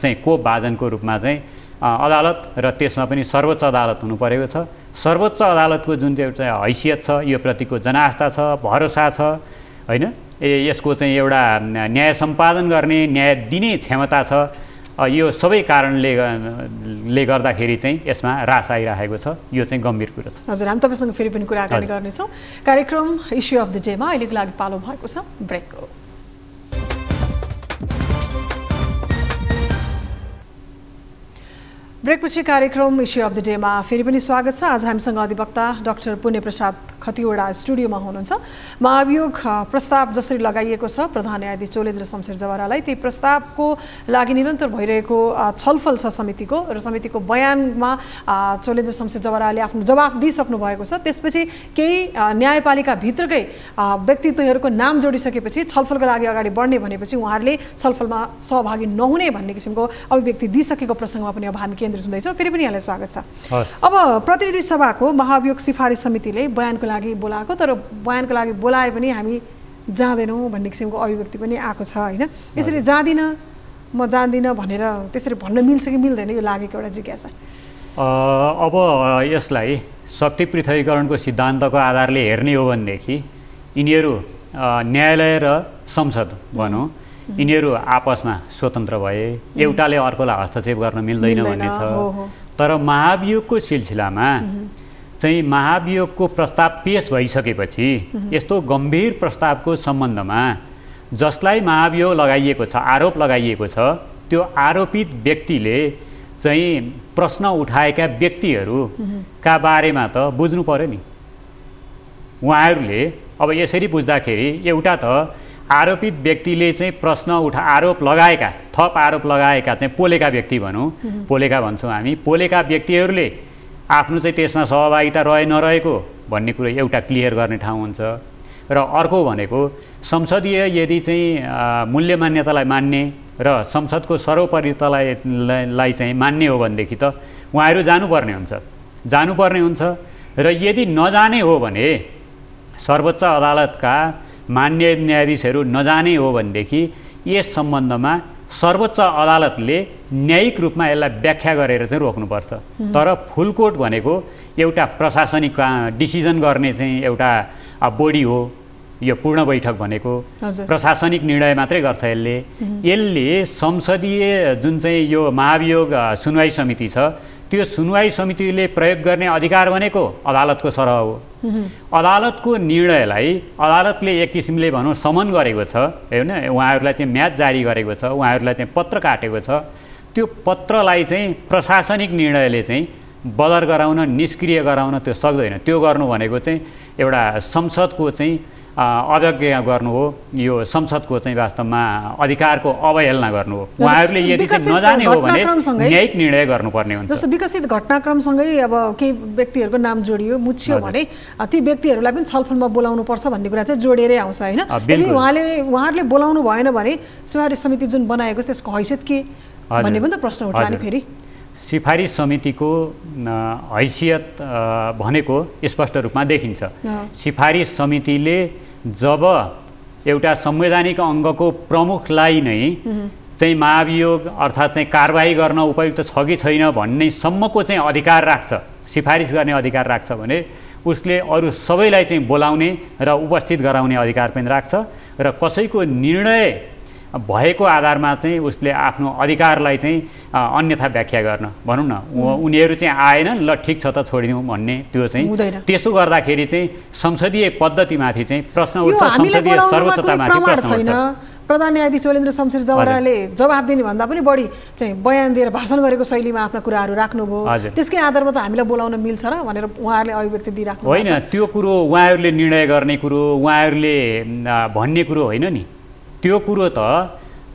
चाहिँ कोप भाजनको रूपमा चाहिँ अदालत र त्यसमा पनि सर्वोच्च अदालत हुनु परेको छ। सर्वोच्च अदालतको जुन चाहिँ हैसियत छ, यो प्रतिको जनास्था छ, भरोसा छ होइन, यसको चाहिँ एउटा न्याय सम्पादन गर्ने, न्याय दिने क्षमता छ। यो सबै कारणले गर्दाखेरि चाहिँ यसमा ह्रास आइरहेको छ। यो चाहिँ गम्भीर कुरो छ। हजुर, हामी तपाईँसँग फेरि पनि कुराकानी गर्नेछौँ। कार्यक्रम इस्यु अफ द डेमा अहिलेको लागि पालो भएको छ ब्रेकको। ब्रेकपछि कार्यक्रम इस्यु अफ द डेमा फेरि पनि स्वागत छ। आज हामीसँग अधिवक्ता डाक्टर पुण्यप्रसाद खतिवडा स्टुडियोमा हुनुहुन्छ। महाभियोग प्रस्ताव जसरी लगाइएको छ प्रधान न्यायाधीश चोलेन्द्र शमशेर जवरालाई, त्यही प्रस्तावको लागि निरन्तर भइरहेको छलफल छ समितिको, र समितिको बयानमा चोलेन्द्र शमशेर जवराले आफ्नो जवाफ दिइसक्नु भएको छ। त्यसपछि केही न्यायपालिकाभित्रकै व्यक्तित्वहरूको नाम जोडिसकेपछि छलफलको लागि अगाडि बढ्ने भनेपछि उहाँहरूले छलफलमा सहभागी नहुने भन्ने किसिमको अभिव्यक्ति दिइसकेको प्रसङ्गमा पनि अब हामी केन्द्रित हुँदैछौँ। फेरि पनि यहाँलाई स्वागत छ। अब प्रतिनिधि सभाको महाभियोग सिफारिस समितिले बयानको लागि बोलाएको, तर बयानको लागि बोलाए पनि हामी जाँदैनौँ भन्ने किसिमको अभिव्यक्ति पनि आएको छ होइन। यसरी जाँदिनँ, म जान्दिनँ भनेर त्यसरी भन्न मिल्छ कि मिल्दैन, यो लागेको एउटा जिज्ञासा। अब यसलाई शक्ति पृथकीकरणको सिद्धान्तको आधारले हेर्ने हो भनेदेखि यिनीहरू न्यायालय र संसद भनौँ, यिनीहरू आपसमा स्वतन्त्र भए, एउटाले अर्कोलाई हस्तक्षेप गर्न मिल्दैन भन्ने छ। तर महाभियोगको सिलसिलामा चाहिँ महाभियोगको प्रस्ताव पेश भइसकेपछि यस्तो गम्भीर प्रस्तावको सम्बन्धमा जसलाई महाभियोग लगाइएको छ, आरोप लगाइएको छ, त्यो आरोपित व्यक्तिले चाहिँ प्रश्न उठाएका व्यक्तिहरूका बारेमा त बुझ्नु पर्यो नि। उहाँहरूले अब यसरी बुझ्दाखेरि एउटा त आरोपित व्यक्तिले चाहिँ प्रश्न आरोप लगाएका, थप आरोप लगाएका चाहिँ पोलेका व्यक्ति भनौँ, पोलेका भन्छौँ हामी, पोलेका व्यक्तिहरूले आफ्नो चाहिँ त्यसमा सहभागिता रहे नरहेको भन्ने कुरो एउटा क्लियर गर्ने ठाउँ हुन्छ। र अर्को भनेको संसदीय यदि चाहिँ मूल्य मान्यतालाई मान्ने र संसदको सर्वोपरितालाई चाहिँ मान्ने हो भनेदेखि त उहाँहरू जानुपर्ने हुन्छ। र यदि नजाने हो भने सर्वोच्च अदालतका मान्य न्यायाधीशहरू नजाने हो भनेदेखि यस सम्बन्धमा सर्वोच्च अदालतले न्यायिक रूपमा यसलाई व्याख्या गरेर चाहिँ रोक्नुपर्छ। तर फुल कोर्ट भनेको एउटा प्रशासनिक डिसिजन गर्ने चाहिँ एउटा बोडी हो। यो पूर्ण बैठक भनेको प्रशासनिक निर्णय मात्रै गर्छ। यसले संसदीय जुन चाहिँ यो महाभियोग सुनवाई समिति छ, त्यो सुनवाई समितिले प्रयोग गर्ने अधिकार भनेको अदालतको सरह हो। अदालतको निर्णयलाई अदालतले एक किसिमले भनौँ समन गरेको छ होइन, उहाँहरूलाई चाहिँ म्याद जारी गरेको छ, उहाँहरूलाई चाहिँ पत्र काटेको छ। त्यो पत्रलाई चाहिँ प्रशासनिक निर्णयले चाहिँ बदर गराउन, निष्क्रिय गराउन त्यो सक्दैन। त्यो गर्नु भनेको चाहिँ एउटा संसदको चाहिँ अवज्ञा गर्नु हो, यो संसदको चाहिँ वास्तवमा अधिकारको अवहेलना गर्नु हो। उहाँहरूले यदि नजाने हो भने न्यायिक निर्णय गर्नुपर्ने हुन्छ। जस्तो विकसित घटनाक्रमसँगै अब केही व्यक्तिहरूको नाम जोडियो, मुछ्यो भने ती व्यक्तिहरूलाई पनि छलफलमा बोलाउनु पर्छ भन्ने कुरा चाहिँ जोडेरै आउँछ हैन? यदि उहाँहरूले बोलाउनु भएन भने सिफारिस समिति जुन बनाएको छ त्यसको हैसियत के भन्ने पनि त प्रश्न उठाउने फेरि। सिफारिस समितिको हैसियत भनेको स्पष्ट रूपमा देखिन्छ। सिफारिस समितिले जब एउटा संवैधानिक अङ्गको प्रमुखलाई नै चाहिँ महाभियोग अर्थात् चाहिँ कारबाही गर्न उपयुक्त छ कि छैन भन्ने सम्मको चाहिँ अधिकार राख्छ, सिफारिस गर्ने अधिकार राख्छ भने उसले अरू सबैलाई चाहिँ बोलाउने र उपस्थित गराउने अधिकार पनि राख्छ र कसैको निर्णय भएको आधारमा चाहिँ उसले आफ्नो अधिकारलाई चाहिँ अन्यथा व्याख्या गर्न भनौँ न, उनीहरू चाहिँ आएन ल ठिक छ त छोडिदिउँ भन्ने त्यो चाहिँ त्यसो गर्दाखेरि चाहिँ संसदीय पद्धतिमाथि चाहिँ प्रश्न उठ्छ, संसदीय सर्वोच्चतामाथि प्रश्न उठ्छ। प्रधान न्यायाधीश चोलेन्द्र शमशेर जवराले जवाफ दिने भन्दा पनि बढी चाहिँ बयान दिएर भाषण गरेको शैलीमा आफ्ना कुराहरू राख्नुभयो, त्यसकै आधारमा त हामीलाई बोलाउन मिल्छ र भनेर उहाँहरूले अभिव्यक्ति दिइराख्नु होइन। त्यो कुरो उहाँहरूले निर्णय गर्ने कुरो, उहाँहरूले भन्ने कुरो होइन नि, त्यो कुरो त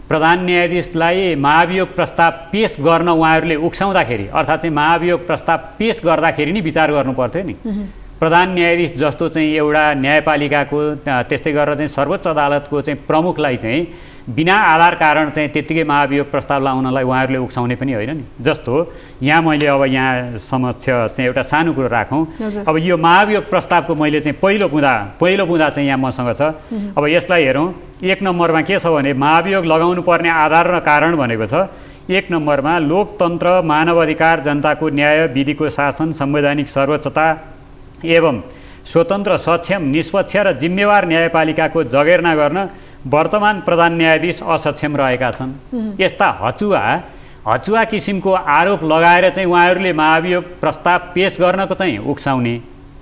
प्रधान न्यायाधीशलाई महाभियोग प्रस्ताव पेश गर्न उहाँहरूले उक्साउँदाखेरि अर्थात् चाहिँ महाभियोग प्रस्ताव पेश गर्दाखेरि नि विचार गर्नु पर्थ्यो नि। प्रधान न्यायाधीश जस्तो चाहिँ एउटा न्यायपालिकाको त्यस्तै गरेर चाहिँ सर्वोच्च अदालतको चाहिँ प्रमुखलाई चाहिँ बिना आधार कारण चाहिँ त्यत्तिकै महाभियोग प्रस्ताव लाउनलाई उहाँहरूले उक्साउने पनि होइन नि। जस्तो यहाँ मैले अब यहाँ समक्ष चाहिँ एउटा सानो कुरो राखौँ। अब यो महाभियोग प्रस्तावको मैले चाहिँ पहिलो बुँदा चाहिँ यहाँ मसँग छ। अब यसलाई हेरौँ, 1 नम्बरमा के छ भने महाभियोग लगाउनु पर्ने आधार र कारण भनेको छ। 1 नम्बरमा लोकतन्त्र, मानवाधिकार, जनताको न्याय, विधिको शासन, संवैधानिक सर्वोच्चता एवं स्वतन्त्र, सक्षम, निष्पक्ष र जिम्मेवार न्यायपालिकाको जगेर्ना गर्न वर्तमान प्रधान न्यायाधीश असक्षम रहेका छन्। यस्ता हचुवा किसिमको आरोप लगाएर चाहिँ उहाँहरूले महाभियोग प्रस्ताव पेश गर्नको चाहिँ उक्साउने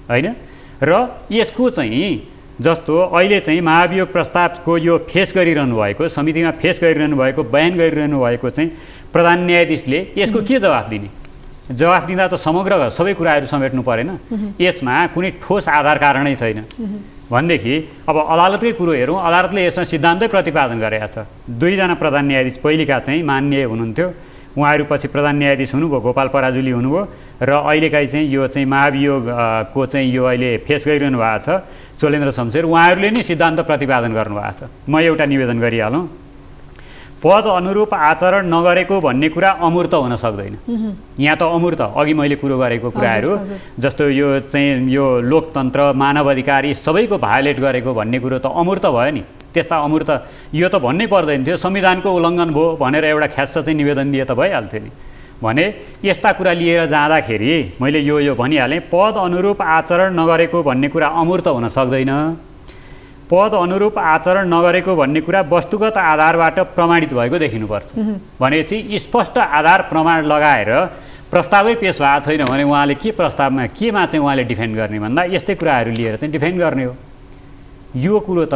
होइन। र यसको चाहिँ जस्तो अहिले चाहिँ महाभियोग प्रस्तावको यो फेस गरिरहनु भएको, समितिमा फेस गरिरहनु भएको, बयान गरिरहनु भएको चाहिँ प्रधान न्यायाधीशले यसको के जवाफ दिने? जवाफ दिँदा त समग्र सबै कुराहरू समेट्नु परेन, यसमा कुनै ठोस आधार कारणै छैन भनेदेखि अब अदालतकै कुरो हेरौँ, अदालतले यसमा सिद्धान्तै प्रतिपादन गरेका छ। 2 जना प्रधान न्यायाधीश पहिलेका चाहिँ माननीय हुनुहुन्थ्यो, उहाँहरू पछि प्रधान न्यायाधीश हुनुभयो, गोपाल पराजुली हुनुभयो र अहिलेकाहीँ चाहिँ यो चाहिँ महाभियोगको चाहिँ यो अहिले फेस गरिरहनु भएको छ चोलेन्द्र शमशेर, उहाँहरूले नै सिद्धान्त प्रतिपादन गर्नुभएको छ। म एउटा निवेदन गरिहालौँ, पद अनुरूप आचरण नगरेको भन्ने कुरा अमूर्त हुन सक्दैन। यहाँ त अमूर्त अघि मैले कुरो गरेको कुराहरू जस्तो यो चाहिँ यो लोकतन्त्र, मानवाधिकार यी सबैको भायोलेट गरेको भन्ने कुरो त अमूर्त भयो नि। त्यस्ता अमूर्त यो त भन्नै पर्दैन थियो, संविधानको उल्लङ्घन भयो भनेर एउटा ख्यास चाहिँ निवेदन दिए त भइहाल्थ्यो नि। भने यस्ता कुरा लिएर जाँदाखेरि मैले यो भनिहालेँ, पद अनुरूप आचरण नगरेको भन्ने कुरा अमूर्त हुन सक्दैन। पद अनुरूप आचरण नगरेको भन्ने कुरा वस्तुगत आधारबाट प्रमाणित भएको देखिनुपर्छ। भनेपछि स्पष्ट आधार प्रमाण लगाएर प्रस्तावै पेश भएको छैन भने उहाँले के प्रस्तावमा केमा चाहिँ उहाँले डिफेन्ड गर्ने भन्दा यस्तै कुराहरू लिएर चाहिँ डिफेन्ड गर्ने हो। यो कुरो त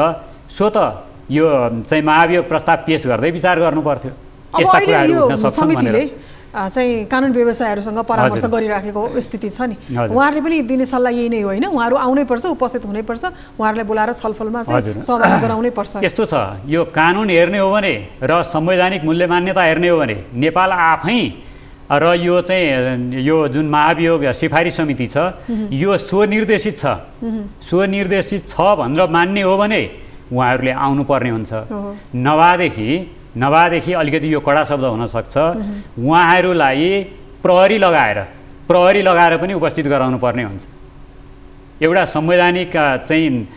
स्वतः यो चाहिँ महाभियोग प्रस्ताव पेश गर्दै विचार गर्नु पर्थ्यो। यस्ता कुराहरू उठ्न सक्छन् भनेर चाहिँ कानुन व्यवसायहरूसँग परामर्श गरिराखेको स्थिति छ नि। उहाँहरूले पनि दिने सल्लाह यही नै हो होइन? उहाँहरू आउनै पर्छ, उपस्थित हुनै पर्छ, उहाँहरूलाई बोलाएर छलफलमा चाहिँ सहभागी गराउनै पर्छ। यस्तो छ, यो कानुन हेर्ने हो भने र संवैधानिक मूल्य मान्यता हेर्ने हो भने नेपाल आफै र यो चाहिँ यो जुन महाभियोग सिफारिस समिति छ यो स्वनिर्देशित छ। स्वनिर्देशित छ भनेर मान्ने हो भने उहाँहरूले आउनुपर्ने हुन्छ। नभएदेखि अलिकति यो कडा शब्द हुनसक्छ, उहाँहरूलाई प्रहरी लगाएर पनि उपस्थित गराउनु पर्ने हुन्छ। एउटा संवैधानिक चाहिँ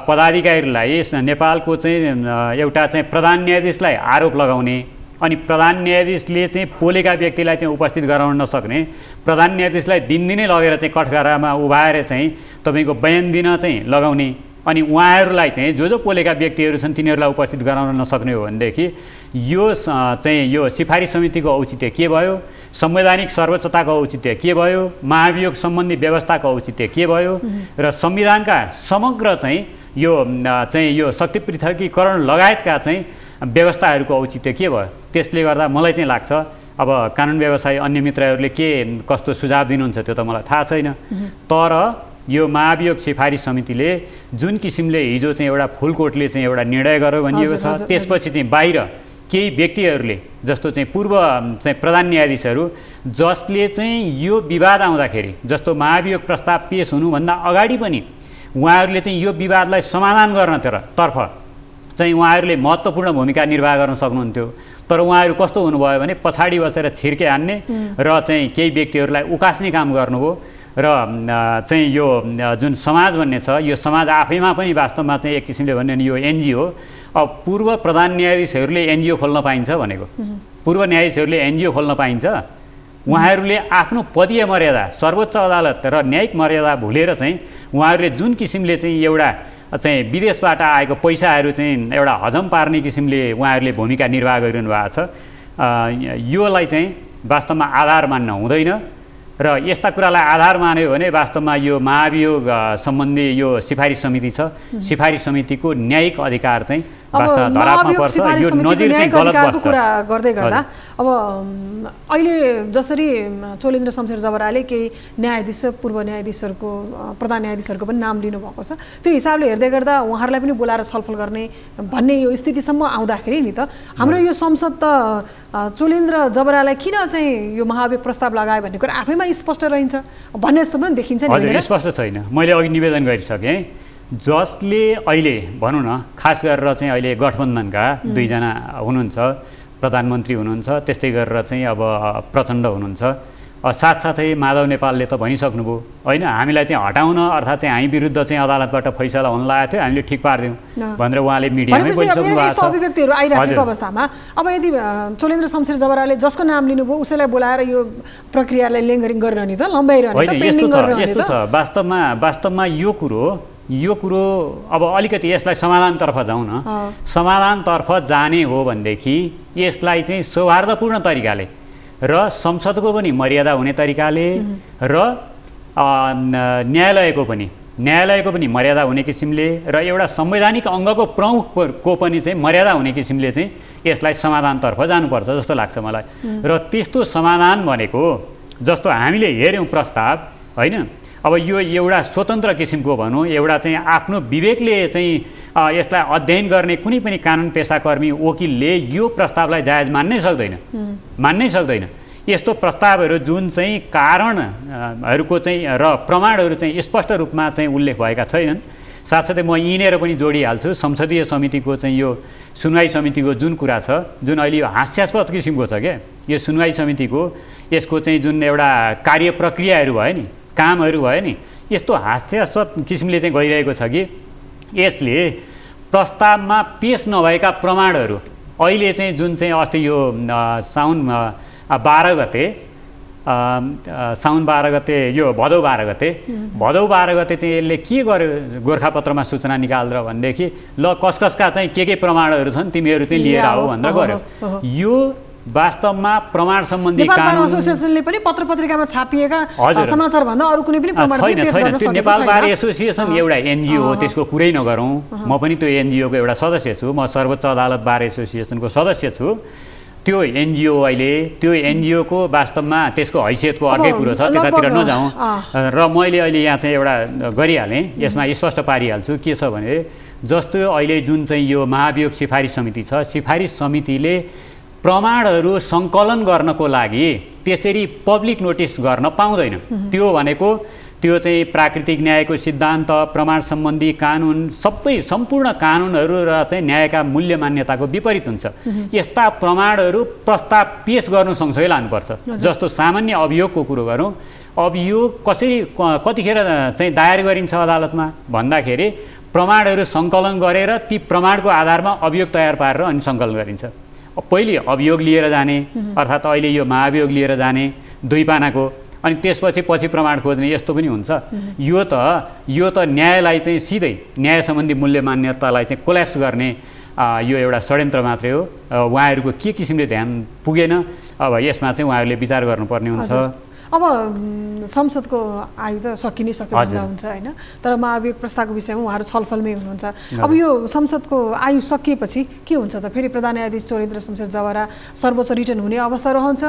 पदाधिकारीलाई नेपालको चाहिँ एउटा चाहिँ प्रधान न्यायाधीशलाई आरोप लगाउने अनि प्रधान न्यायाधीशले चाहिँ पोलेका व्यक्तिलाई चाहिँ उपस्थित गराउन नसक्ने, प्रधान न्यायाधीशलाई दिनदिनै लगेर चाहिँ कठघरामा उभाएर चाहिँ तपाईँको बयान दिन चाहिँ लगाउने अनि उहाँहरूलाई चाहिँ जो पोलेका व्यक्तिहरू छन् तिनीहरूलाई उपस्थित गराउन नसक्ने हो भनेदेखि यो चाहिँ यो सिफारिस समितिको औचित्य के भयो, संवैधानिक सर्वोच्चताको औचित्य के भयो, महाभियोग सम्बन्धी व्यवस्थाको औचित्य के भयो र संविधानका समग्र चाहिँ यो शक्ति पृथकीकरण लगायतका चाहिँ व्यवस्थाहरूको औचित्य के भयो। त्यसले गर्दा मलाई चाहिँ लाग्छ अब कानुन व्यवसायी अन्य मित्रहरूले के कस्तो सुझाव दिनुहुन्छ त्यो त मलाई थाहा छैन, तर यो महाभियोग सिफारिस समितिले जुन किसिमले हिजो चाहिँ एउटा फुल कोर्टले चाहिँ एउटा निर्णय गर्यो भनिएको छ, त्यसपछि चाहिँ बाहिर केही व्यक्तिहरूले जस्तो चाहिँ पूर्व चाहिँ प्रधान न्यायाधीशहरू जसले चाहिँ यो विवाद आउँदाखेरि जस्तो महाभियोग प्रस्ताव पेश हुनुभन्दा अगाडि पनि उहाँहरूले चाहिँ यो विवादलाई समाधान गर्नतर्फ चाहिँ उहाँहरूले महत्त्वपूर्ण भूमिका निर्वाह गर्न सक्नुहुन्थ्यो। तर उहाँहरू कस्तो हुनुभयो भने पछाडि बसेर छिर्के हान्ने र चाहिँ केही व्यक्तिहरूलाई उकास्ने काम गर्नुभयो र चाहिँ यो जुन समाज भन्ने छ यो समाज आफैमा पनि वास्तवमा चाहिँ एक किसिमले भन्यो भने यो एनजिओ। अब पूर्व प्रधान न्यायाधीशहरूले एनजिओ खोल्न पाइन्छ भनेको, पूर्व न्यायाधीशहरूले एनजिओ खोल्न पाइन्छ? उहाँहरूले आफ्नो पदीय मर्यादा सर्वोच्च अदालत र न्यायिक मर्यादा भुलेर चाहिँ उहाँहरूले जुन किसिमले चाहिँ एउटा चाहिँ विदेशबाट आएको पैसाहरू चाहिँ एउटा हजम पार्ने किसिमले उहाँहरूले भूमिका निर्वाह गरिरहनु भएको छ। योलाई चाहिँ वास्तवमा आधार मान्न हुँदैन र यस्ता कुरालाई आधार मान्यो भने वास्तवमा यो महाभियोग सम्बन्धी यो सिफारिस समिति छ, सिफारिस समितिको न्यायिक अधिकार चाहिँ अधिकारको कुरा गर्दै गर्दा अब अहिले जसरी चोलेन्द्र शमशेर जबराले केही न्यायाधीश पूर्व न्यायाधीशहरूको प्रधान न्यायाधीशहरूको पनि नाम लिनुभएको छ, त्यो हिसाबले हेर्दै गर्दा उहाँहरूलाई पनि बोलाएर छलफल गर्ने भन्ने यो स्थितिसम्म आउँदाखेरि नि त हाम्रो यो संसद त चोलेन्द्र जबरालाई किन चाहिँ यो महाभियोग प्रस्ताव लगायो भन्ने कुरा आफैमा स्पष्ट रहन्छ भन्ने जस्तो पनि देखिन्छ नि? हजुर, स्पष्ट छैन। मैले अघि निवेदन गरिसकेँ, जसले अहिले भनौँ न खास गरेर चाहिँ अहिले गठबन्धनका दुईजना हुनुहुन्छ, प्रधानमन्त्री हुनुहुन्छ, त्यस्तै गरेर चाहिँ अब प्रचण्ड हुनुहुन्छ, साथसाथै माधव नेपालले त भनिसक्नुभयो होइन हामीलाई चाहिँ हटाउन अर्थात् चाहिँ हामी विरुद्ध चाहिँ अदालतबाट फैसला हुन लागेको थियो, हामीले ठिक पारिदिउँ भनेर उहाँले मिडियामै भनिसक्नु भएको छ। अभिव्यक्तिहरू आइरहेको अवस्थामा अब यदि चोलेन्द्र शमशेर जबराले जसको नाम लिनुभयो उसैलाई बोलाएर यो प्रक्रियालाई लेङ्गरिङ गरिरहने त लम्बाइरहने त पेन्डिङ गरिरहने त? यस्तो छ वास्तवमा यो कुरो अब अलिकति यसलाई समाधानतर्फ जाउँ न। समाधानतर्फ जाने हो भनेदेखि यसलाई चाहिँ सौहार्दपूर्ण तरिकाले र संसदको पनि मर्यादा हुने तरिकाले र न्यायालयको पनि मर्यादा हुने किसिमले र एउटा संवैधानिक अङ्गको प्रमुखको पनि चाहिँ मर्यादा हुने किसिमले चाहिँ यसलाई समाधानतर्फ जानुपर्छ जस्तो लाग्छ मलाई। र त्यस्तो समाधान भनेको जस्तो हामीले हेऱ्यौँ प्रस्ताव होइन, अब यो एउटा स्वतन्त्र किसिमको भनौँ एउटा चाहिँ आफ्नो विवेकले चाहिँ यसलाई अध्ययन गर्ने कुनै पनि कानुन पेसाकर्मी वकिलले यो प्रस्तावलाई जायज मान्नै सक्दैन। यस्तो प्रस्तावहरू जुन चाहिँ कारणहरूको चाहिँ र प्रमाणहरू चाहिँ स्पष्ट रूपमा चाहिँ उल्लेख भएका छैनन्। साथसाथै म यिनेर पनि जोडिहाल्छु संसदीय समितिको चाहिँ यो सुनवाई समितिको जुन कुरा छ, जुन अहिले हास्यास्पद किसिमको छ क्या यो सुनवाई समितिको, यसको चाहिँ जुन एउटा कार्य प्रक्रियाहरू भयो नि, कामहरू भयो नि, यस्तो हास्यास्पद किसिमले चाहिँ गइरहेको छ कि यसले प्रस्तावमा पेश नभएका प्रमाणहरू अहिले चाहिँ जुन चाहिँ अस्ति यो साउन 12 गते यो भदौ 12 गते चाहिँ यसले के गर्यो गोर्खापत्रमा सूचना निकालेर भनेदेखि ल कसका चाहिँ के प्रमाणहरू छन् तिमीहरू चाहिँ लिएर आऊ भनेर गर्यो। यो वास्तवमा प्रमाण सम्बन्धी कानुन एसोसिएसनले पनि पत्रपत्रिकामा छापिएका समाचार भन्दा अरू कुनै पनि प्रमाण पेश गर्न सकेको छैन। नेपाल बार एसोसिएसन एउटा एनजिओ हो, त्यसको कुरै नगरौँ। म पनि त्यो एनजिओको एउटा सदस्य छु, म सर्वोच्च अदालत बार एसोसिएसनको सदस्य छु। त्यो एनजिओ अहिले त्यो एनजिओको वास्तवमा त्यसको हैसियतको अर्कै कुरो छ, त्यतातिर नजाउँ। र मैले अहिले यहाँ चाहिँ एउटा गरिहालेँ, यसमा स्पष्ट पारिहाल्छु के छ भने जस्तो अहिले जुन चाहिँ यो महाभियोग सिफारिस समिति छ, सिफारिस समितिले प्रमाणहरू सङ्कलन गर्नको लागि त्यसरी पब्लिक नोटिस गर्न पाउँदैन। त्यो भनेको त्यो चाहिँ प्राकृतिक न्यायको सिद्धान्त, प्रमाण सम्बन्धी कानुन, सबै सम्पूर्ण कानुनहरू र चाहिँ न्यायका मूल्य मान्यताको विपरीत हुन्छ। यस्ता प्रमाणहरू प्रस्ताव पेश गर्नु सँगसँगै लानुपर्छ। जस्तो सामान्य अभियोगको कुरो गरौँ, अभियोग कतिखेर चाहिँ दायर गरिन्छ अदालतमा भन्दाखेरि प्रमाणहरू सङ्कलन गरेर ती प्रमाणको आधारमा अभियोग तयार पारेर अनि सङ्कलन गरिन्छ। पहिले अभियोग लिएर जाने अर्थात् अहिले यो महाभियोग लिएर जाने 2 पानाको, अनि त्यसपछि प्रमाण खोज्ने, यस्तो पनि हुन्छ। यो त न्यायलाई चाहिँ सिधै न्याय सम्बन्धी मूल्य मान्यतालाई चाहिँ कोल्याप्स गर्ने यो एउटा षड्यन्त्र मात्रै हो। उहाँहरूको के किसिमले ध्यान पुगेन, अब यसमा चाहिँ उहाँहरूले विचार गर्नुपर्ने हुन्छ। अब संसदको आयु त सकिनै सक्यो भन्दा हुन्छ होइन, तर महाभियोग प्रस्तावको विषयमा उहाँहरू छलफलमै हुनुहुन्छ। अब यो संसदको आयु सकिएपछि के हुन्छ त? फेरि प्रधान न्यायाधीश चोलेन्द्र शमशेर जबरा सर्वोच्च रिटर्न हुने अवस्था रहन्छ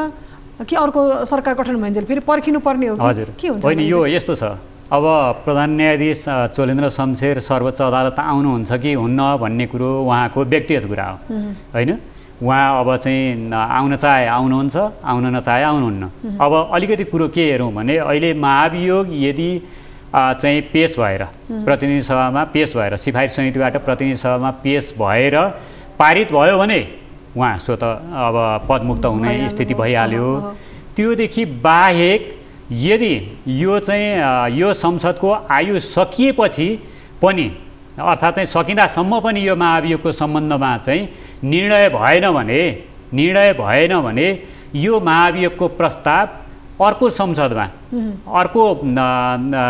कि अर्को सरकार गठन भइन्जेल फेरि पर्खिनु पर्ने हो कि के हुन्छ? होइन, यो यस्तो छ, अब प्रधान न्यायाधीश चोलेन्द्र शमशेर सर्वोच्च अदालत आउनुहुन्छ कि हुन्न भन्ने कुरो उहाँको व्यक्तिगत कुरा हो होइन। उहाँ अब चाहिँ आउन चाहे आउनुहुन्छ, आउन नचाहे आउनुहुन्न। अब अलिकति कुरो के हेरौँ भने अहिले महाभियोग यदि चाहिँ पेस भएर प्रतिनिधि सभामा पेस भएर सिफारिस समितिबाट प्रतिनिधि सभामा पेस भएर पारित भयो भने उहाँ स्वत अब पदमुक्त हुने स्थिति भइहाल्यो। त्योदेखि बाहेक यदि यो चाहिँ यो संसदको आयु सकिएपछि पनि अर्थात् चाहिँ सकिँदासम्म पनि यो महाभियोगको सम्बन्धमा चाहिँ निर्णय भएन भने यो महाभियोगको प्रस्ताव अर्को संसदमा अर्को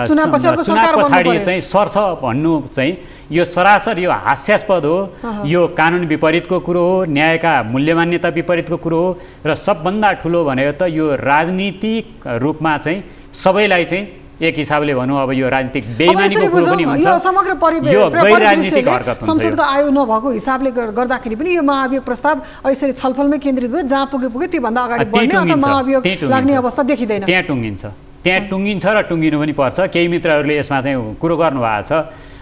चुनाव पछाडि चाहिँ सर्छ भन्नु चाहिँ यो सरासर यो हास्यास्पद हो। यो कानुन विपरीतको कुरो हो, न्यायका मूल्यमान्यता विपरीतको कुरो हो र सबभन्दा ठुलो भनेको त यो राजनीतिक रूपमा चाहिँ सबैलाई चाहिँ एक हिसाबले भनौँ अब यो राजनीतिक बेइमानीको कुरो पनि हुन्छ। यो समग्र यो गैर राजनीतिक हरकत हुन्छ। संसदको आयु नभएको हिसाबले गर्दाखेरि पनि यो महाभियोग प्रस्ताव यसरी छलफलमै केन्द्रित भयो, जहाँ पुगे त्योभन्दा अगाडि बढ्ने अथवा महाभियोग लाग्ने अवस्था देखिँदैन। त्यहाँ टुङ्गिन्छ र टुङ्गिनु पनि पर्छ। केही मित्रहरूले यसमा चाहिँ कुरो गर्नुभएको छ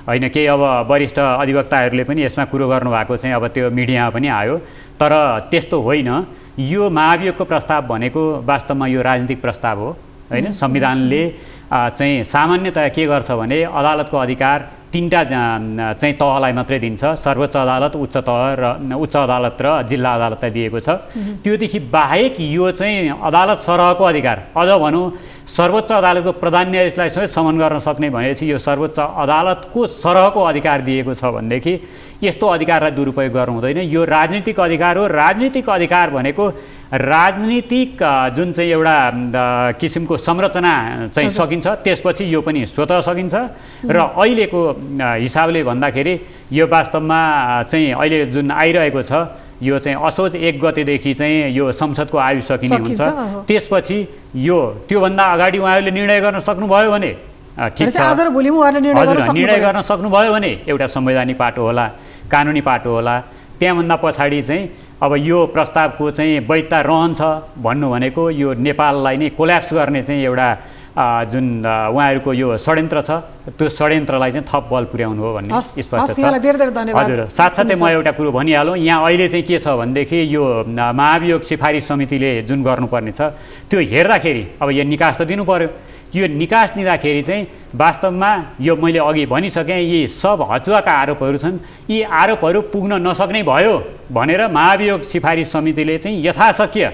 होइन, केही अब वरिष्ठ अधिवक्ताहरूले पनि यसमा कुरो गर्नुभएको चाहिँ अब त्यो मिडियामा पनि आयो। तर त्यस्तो होइन। यो महाभियोगको प्रस्ताव भनेको वास्तवमा यो राजनीतिक प्रस्ताव हो होइन। संविधानले चाहिँ सामान्यतया के गर्छ भने अदालतको अधिकार तीनटा चाहिँ तहलाई मात्रै दिन्छ, सर्वोच्च अदालत, उच्च अदालत र जिल्ला अदालतलाई दिएको छ। त्योदेखि बाहेक यो चाहिँ अदालत सरहको अधिकार, अझ भनौँ सर्वोच्च अदालतको प्रधान न्यायाधीशलाई समेत समन गर्न सक्ने भनेपछि यो सर्वोच्च अदालतको सरहको अधिकार दिएको छ भनेदेखि यस्तो अधिकारलाई दुरुपयोग गर्नु हुँदैन। यो राजनीतिक अधिकार हो। राजनीतिक अधिकार भनेको राजनीतिक जुन चाहिँ एउटा किसिमको संरचना चाहिँ सकिन्छ, त्यसपछि यो पनि स्वतः सकिन्छ। र अहिलेको हिसाबले भन्दाखेरि यो वास्तवमा चाहिँ अहिले जुन आइरहेको छ यो चाहिँ असोज 1 गतेदेखि चाहिँ यो संसदको आयु सकिने हुन्छ। त्यसपछि यो त्योभन्दा अगाडि उहाँहरूले निर्णय गर्न सक्नुभयो भने ठिक छ, निर्णय गर्न सक्नुभयो भने एउटा संवैधानिक पाटो होला, कानुनी पाटो होला। त्यहाँभन्दा पछाडि चाहिँ अब यो प्रस्तावको चाहिँ वैधता रहन्छ भन्नु भनेको यो नेपाललाई नै कोल्याप्स गर्ने चाहिँ एउटा जुन उहाँहरूको यो षड्यन्त्र छ, त्यो षड्यन्त्रलाई चाहिँ थप बल पुर्याउनु हो भन्ने स्पष्ट छ। हजुर, साथसाथै म एउटा कुरो भनिहालौँ, यहाँ अहिले चाहिँ के छ भनेदेखि यो महाभियोग सिफारिस समितिले जुन गर्नुपर्ने छ त्यो हेर्दाखेरि अब यो निकास त दिनु पर्यो। यो निकास दिँदाखेरि चाहिँ वास्तवमा यो मैले अघि भनिसकेँ, यी सब हचुवाका आरोपहरू छन्। यी आरोपहरू पुग्न नसक्ने भयो भनेर महाभियोग सिफारिस समितिले चाहिँ यथाशक्य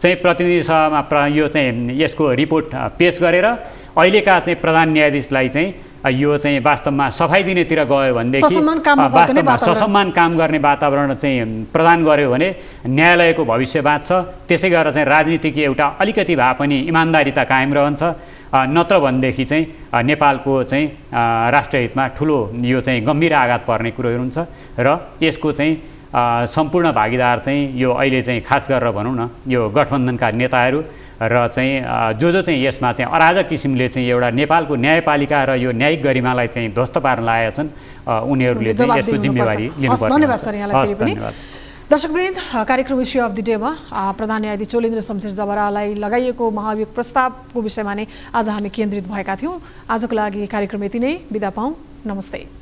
चाहिँ प्रतिनिधि सभामा यो चाहिँ यसको रिपोर्ट पेश गरेर अहिलेका चाहिँ प्रधान न्यायाधीशलाई चाहिँ यो चाहिँ वास्तवमा सफाइ दिनेतिर गयो भनेदेखि वास्तवमा ससम्मान काम गर्ने वातावरण चाहिँ प्रदान गर्यो भने न्यायालयको भविष्य बाँच्छ। त्यसै गरेर चाहिँ राजनीतिक एउटा अलिकति भए पनि इमान्दारिता कायम रहन्छ। नत्र भनेदेखि चाहिँ नेपालको चाहिँ राष्ट्रिय हितमा ठुलो यो चाहिँ गम्भीर आघात पर्ने कुरोहरू हुन्छ। र यसको चाहिँ सम्पूर्ण भागीदार चाहिँ यो अहिले चाहिँ खास गरेर भनौँ न यो गठबन्धनका नेताहरू र चाहिँ जो चाहिँ यसमा चाहिँ अराजक किसिमले चाहिँ एउटा नेपालको न्यायपालिका र यो न्यायिक गरिमालाई चाहिँ ध्वस्त पार्न लागेका छन्, उनीहरूले चाहिँ यसको जिम्मेवारी लिनुपर्छ। धन्यवाद सर, यहाँलाई फेरि पनि। दर्शकवृन्द, कार्यक्रम इस्यु अफ द डेमा प्रधान न्यायाधीश चोलेन्द्र शमशेर जवरालाई लगाइएको महाभियोग प्रस्तावको विषयमा नै आज हामी केन्द्रित भएका थियौँ। आजको लागि कार्यक्रम यति नै, बिदा पाऊँ। नमस्ते।